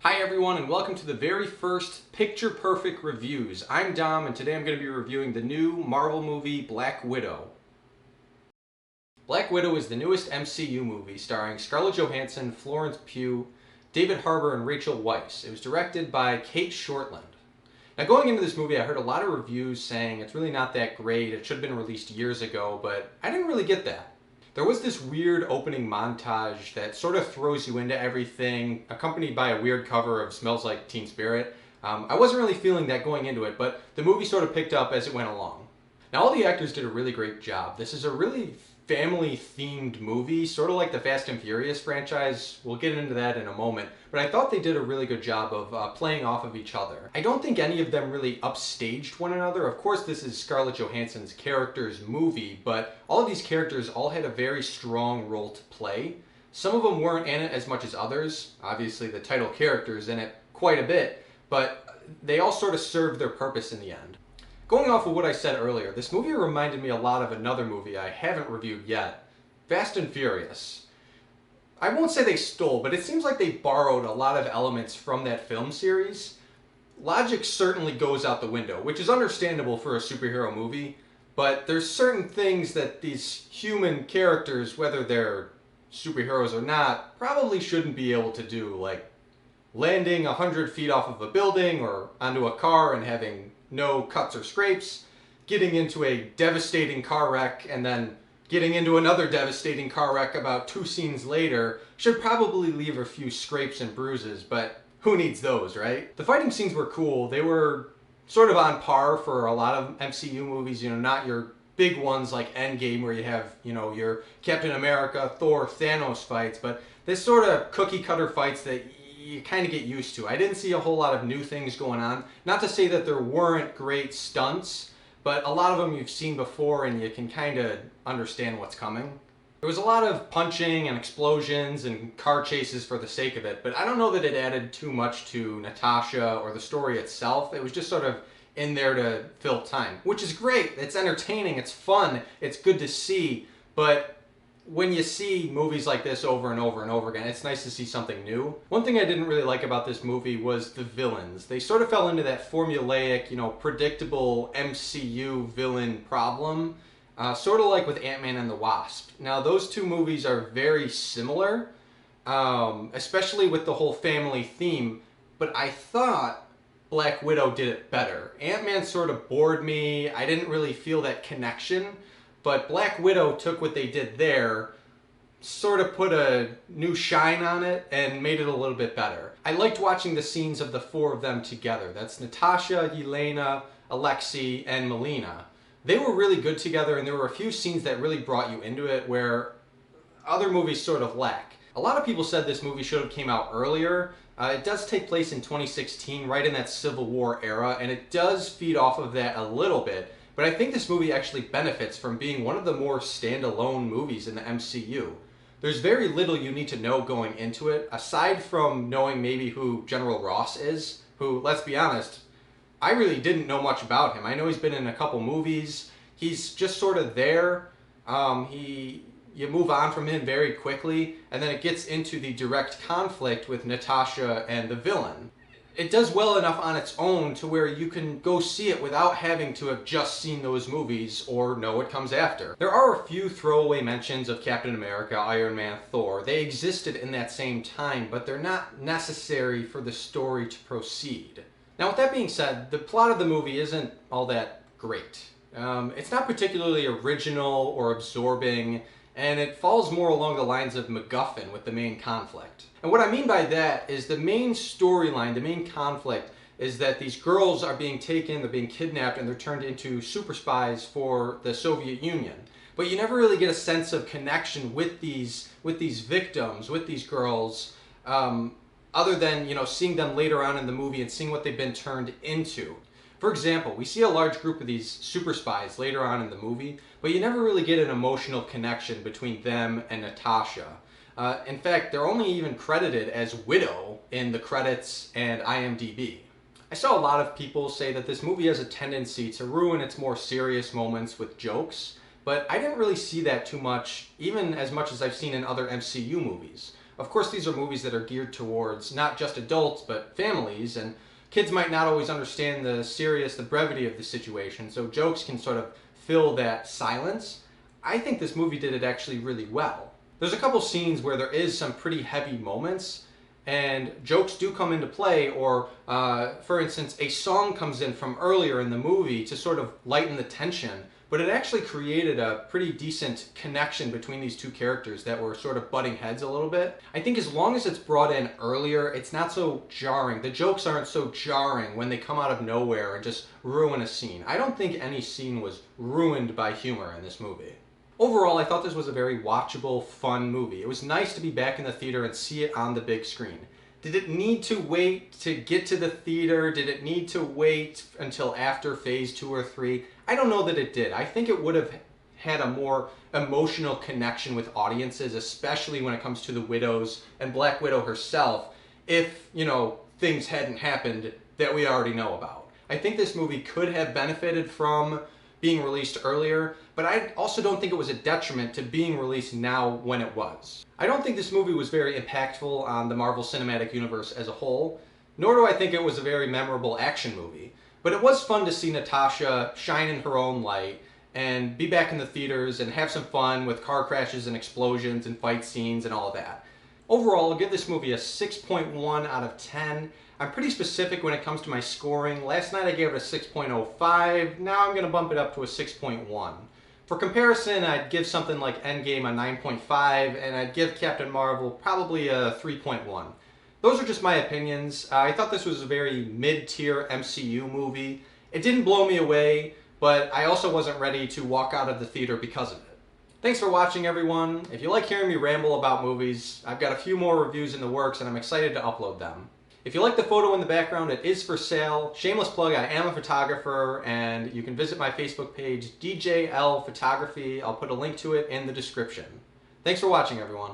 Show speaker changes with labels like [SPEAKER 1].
[SPEAKER 1] Hi everyone and welcome to the very first Picture Perfect Reviews. I'm Dom and today I'm going to be reviewing the new Marvel movie Black Widow. Black Widow is the newest MCU movie starring Scarlett Johansson, Florence Pugh, David Harbour and Rachel Weisz. It was directed by Cate Shortland. Now going into this movie I heard a lot of reviews saying it's really not that great, it should have been released years ago, but I didn't really get that. There was this weird opening montage that sort of throws you into everything, accompanied by a weird cover of Smells Like Teen Spirit. I wasn't really feeling that going into it, but the movie sort of picked up as it went along. Now all the actors did a really great job. This is a really family-themed movie, sort of like the Fast and Furious franchise. We'll get into that in a moment, but I thought they did a really good job of playing off of each other. I don't think any of them really upstaged one another. Of course, this is Scarlett Johansson's character's movie, but all of these characters all had a very strong role to play. Some of them weren't in it as much as others. Obviously, the title character's in it quite a bit, but they all sort of served their purpose in the end. Going off of what I said earlier, this movie reminded me a lot of another movie I haven't reviewed yet, Fast and Furious. I won't say they stole, but it seems like they borrowed a lot of elements from that film series. Logic certainly goes out the window, which is understandable for a superhero movie, but there's certain things that these human characters, whether they're superheroes or not, probably shouldn't be able to do, like landing 100 feet off of a building or onto a car and having no cuts or scrapes, getting into a devastating car wreck, and then getting into another devastating car wreck about 2 scenes later should probably leave a few scrapes and bruises, but who needs those, right? The fighting scenes were cool. They were sort of on par for a lot of MCU movies, not your big ones like Endgame where you have, your Captain America, Thor, Thanos fights, but this sort of cookie cutter fights that you kind of get used to. I didn't see a whole lot of new things going on. Not to say that there weren't great stunts, but a lot of them you've seen before and you can kind of understand what's coming. There was a lot of punching and explosions and car chases for the sake of it, but I don't know that it added too much to Natasha or the story itself. It was just sort of in there to fill time, which is great. It's entertaining, it's fun, it's good to see, but when you see movies like this over and over and over again, it's nice to see something new. One thing I didn't really like about this movie was the villains. They sort of fell into that formulaic, predictable MCU villain problem, sort of like with Ant-Man and the Wasp. Now, those two movies are very similar, especially with the whole family theme, but I thought Black Widow did it better. Ant-Man sort of bored me. I didn't really feel that connection. But Black Widow took what they did there, sort of put a new shine on it, and made it a little bit better. I liked watching the scenes of the 4 of them together. That's Natasha, Yelena, Alexei, and Melina. They were really good together, and there were a few scenes that really brought you into it where other movies sort of lack. A lot of people said this movie should have came out earlier. It does take place in 2016, right in that Civil War era, and it does feed off of that a little bit. But I think this movie actually benefits from being one of the more standalone movies in the MCU. There's very little you need to know going into it, aside from knowing maybe who General Ross is, who, let's be honest, I really didn't know much about him. I know he's been in a couple movies. He's just sort of there. You move on from him very quickly, and then it gets into the direct conflict with Natasha and the villain. It does well enough on its own to where you can go see it without having to have just seen those movies or know what comes after. There are a few throwaway mentions of Captain America, Iron Man, Thor. They existed in that same time, but they're not necessary for the story to proceed. Now with that being said, the plot of the movie isn't all that great. It's not particularly original or absorbing, and it falls more along the lines of MacGuffin with the main conflict. And what I mean by that is the main storyline, the main conflict, is that these girls are being taken, they're being kidnapped, and they're turned into super spies for the Soviet Union. But you never really get a sense of connection with these victims, with these girls, other than, seeing them later on in the movie and seeing what they've been turned into. For example, we see a large group of these super spies later on in the movie, but you never really get an emotional connection between them and Natasha. In fact, they're only even credited as Widow in the credits and IMDb. I saw a lot of people say that this movie has a tendency to ruin its more serious moments with jokes, but I didn't really see that too much, even as much as I've seen in other MCU movies. Of course, these are movies that are geared towards not just adults, but families, and kids might not always understand the brevity of the situation, so jokes can sort of fill that silence. I think this movie did it actually really well. There's a couple scenes where there is some pretty heavy moments, and jokes do come into play, or for instance, a song comes in from earlier in the movie to sort of lighten the tension, but it actually created a pretty decent connection between these two characters that were sort of butting heads a little bit. I think as long as it's brought in earlier, it's not so jarring. The jokes aren't so jarring when they come out of nowhere and just ruin a scene. I don't think any scene was ruined by humor in this movie. Overall, I thought this was a very watchable, fun movie. It was nice to be back in the theater and see it on the big screen. Did it need to wait to get to the theater? Did it need to wait until after phase 2 or 3? I don't know that it did. I think it would have had a more emotional connection with audiences, especially when it comes to the widows and Black Widow herself, if, things hadn't happened that we already know about. I think this movie could have benefited from being released earlier, but I also don't think it was a detriment to being released now when it was. I don't think this movie was very impactful on the Marvel Cinematic Universe as a whole, nor do I think it was a very memorable action movie. But it was fun to see Natasha shine in her own light and be back in the theaters and have some fun with car crashes and explosions and fight scenes and all of that. Overall, I'll give this movie a 6.1 out of 10. I'm pretty specific when it comes to my scoring. Last night I gave it a 6.05. Now I'm going to bump it up to a 6.1. For comparison, I'd give something like Endgame a 9.5, and I'd give Captain Marvel probably a 3.1. Those are just my opinions. I thought this was a very mid-tier MCU movie. It didn't blow me away, but I also wasn't ready to walk out of the theater because of it. Thanks for watching, everyone. If you like hearing me ramble about movies, I've got a few more reviews in the works and I'm excited to upload them. If you like the photo in the background, it is for sale. Shameless plug, I am a photographer, and you can visit my Facebook page, DJL Photography. I'll put a link to it in the description. Thanks for watching, everyone.